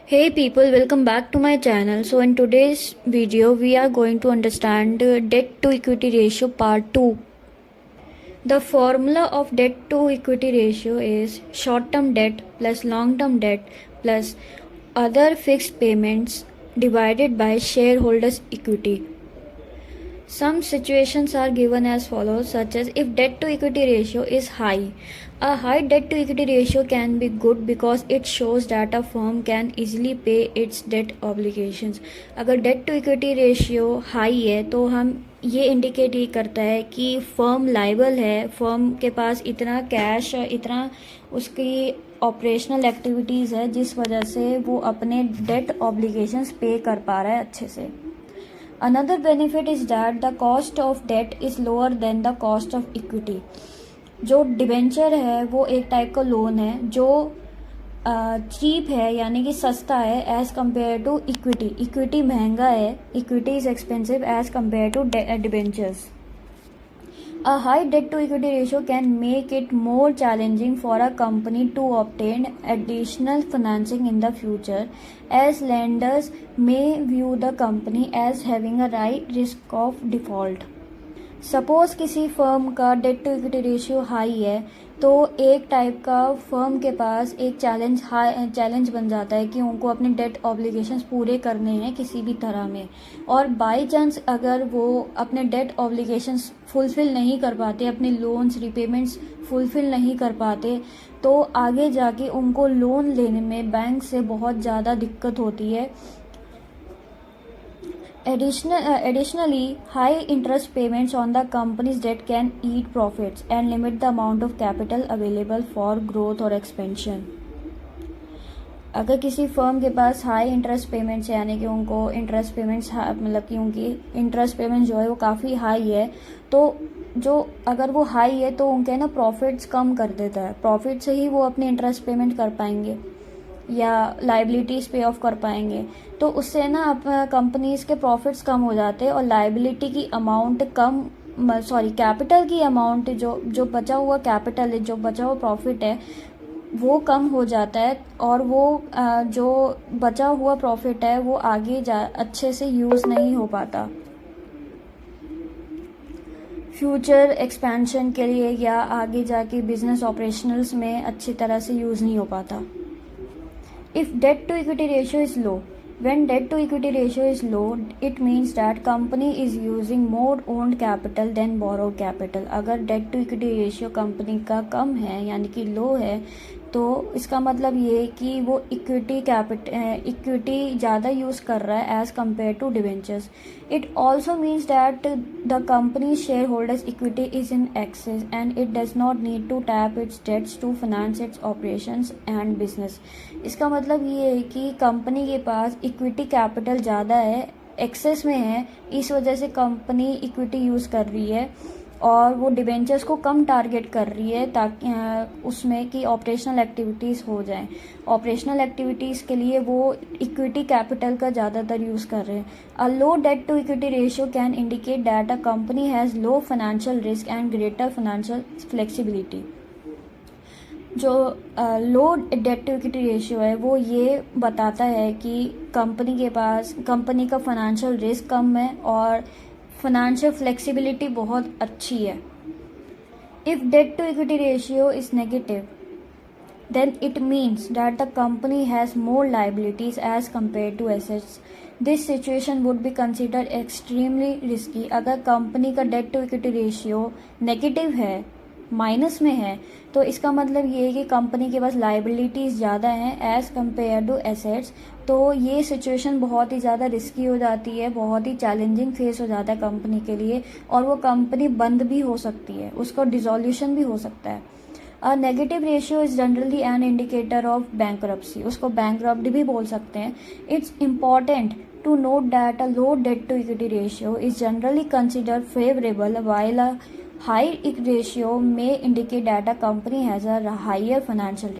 Hey people, welcome back to my channel. So in today's video we are going to understand debt to equity ratio part 2. The formula of debt to equity ratio is short term debt plus long term debt plus other fixed payments divided by shareholders equity. Some situations are given as follows, such as if debt to equity ratio is high. A high debt to equity ratio can be good because it shows that a firm can easily pay its debt obligations. अगर debt to equity ratio high है तो हम ये indicate ही करता है कि firm liable है, firm के पास इतना कैश, इतना उसकी ऑपरेशनल एक्टिविटीज़ है जिस वजह से वो अपने डेट ऑब्लिगेशंस पे कर पा रहा है अच्छे से. Another benefit is that the cost of debt is lower than the cost of equity. जो डिबेंचर है वो एक टाइप का लोन है जो चीप है यानी कि सस्ता है as compare to equity. Equity महंगा है, equity is expensive as compare to debentures. A high debt to equity ratio can make it more challenging for a company to obtain additional financing in the future, as lenders may view the company as having a high risk of default. Suppose किसी firm का debt to equity ratio high है तो एक type का firm के पास एक challenge बन जाता है कि उनको अपने डेट ऑब्लिगेशंस पूरे करने हैं किसी भी तरह में, और बाई चांस अगर वो अपने डेट ऑब्लिगेशंस फुलफिल नहीं कर पाते, अपने लोन्स रिपेमेंट्स फुलफिल नहीं कर पाते, तो आगे जाके उनको लोन लेने में बैंक से बहुत ज़्यादा दिक्कत होती है. Additionally, high interest payments on the company's debt can eat profits and limit the amount of capital available for growth or expansion. अगर किसी फर्म के पास हाई इंटरेस्ट पेमेंट्स है यानी कि उनको इंटरेस्ट पेमेंट्स मतलब कि उनकी इंटरेस्ट पेमेंट जो है वो काफ़ी हाई है, तो जो अगर वो हाई है तो उनके ना प्रॉफिट्स कम कर देता है. प्रॉफिट से ही वो अपने इंटरेस्ट पेमेंट कर पाएंगे या लाइबिलिटीज़ पे ऑफ कर पाएंगे, तो उससे ना कंपनीज के प्रॉफिट्स कम हो जाते हैं और लाइबिलिटी की अमाउंट कैपिटल की अमाउंट जो बचा हुआ कैपिटल है, जो बचा हुआ प्रॉफिट है वो कम हो जाता है, और वो जो बचा हुआ प्रॉफिट है वो आगे अच्छे से यूज़ नहीं हो पाता फ्यूचर एक्सपेंशन के लिए, या आगे जाके बिजनेस ऑपरेशनल्स में अच्छी तरह से यूज़ नहीं हो पाता. If debt to equity ratio is low, when debt to equity ratio is low, it means that company is using more owned capital than borrowed capital. अगर debt to equity ratio company का कम है यानी कि लो है, तो इसका मतलब ये कि वो इक्विटी ज़्यादा यूज़ कर रहा है as compare to debentures. It also means that the company shareholders equity is in excess and it does not need to tap its debts to finance its operations and business. इसका मतलब ये है कि company के पास equity capital ज़्यादा है, access में है, इस वजह से कंपनी इक्विटी यूज़ कर रही है और वो डिबेंचर्स को कम टारगेट कर रही है ताकि उसमें कि ऑपरेशनल एक्टिविटीज़ हो जाएं. ऑपरेशनल एक्टिविटीज़ के लिए वो इक्विटी कैपिटल का ज़्यादातर यूज़ कर रहे हैं. A low debt to equity ratio can indicate that a company has low financial risk and greater financial flexibility. जो low debt to equity ratio है वो ये बताता है कि कंपनी का फाइनेंशियल रिस्क कम है और फाइनेंशियल फ्लेक्सिबिलिटी बहुत अच्छी है. If debt to equity ratio is negative, then it means that the company has more liabilities as compared to assets. This situation would be considered extremely risky. अगर company का debt to equity ratio negative है, minus में है, तो इसका मतलब ये है कि कंपनी के पास लाइबिलिटीज़ ज़्यादा हैं एज़ कम्पेयर टू एसेट्स. तो ये सिचुएशन बहुत ही ज़्यादा रिस्की हो जाती है, बहुत ही चैलेंजिंग फेस हो जाता है कंपनी के लिए, और वो कंपनी बंद भी हो सकती है, उसका डिसोल्यूशन भी हो सकता है. A negative ratio is generally an indicator of bankruptcy. उसको बैंकरप्ट भी बोल सकते हैं. It's important to note that a low debt to equity ratio is generally considered favorable, while a high ratio may indicate that a company has a higher financial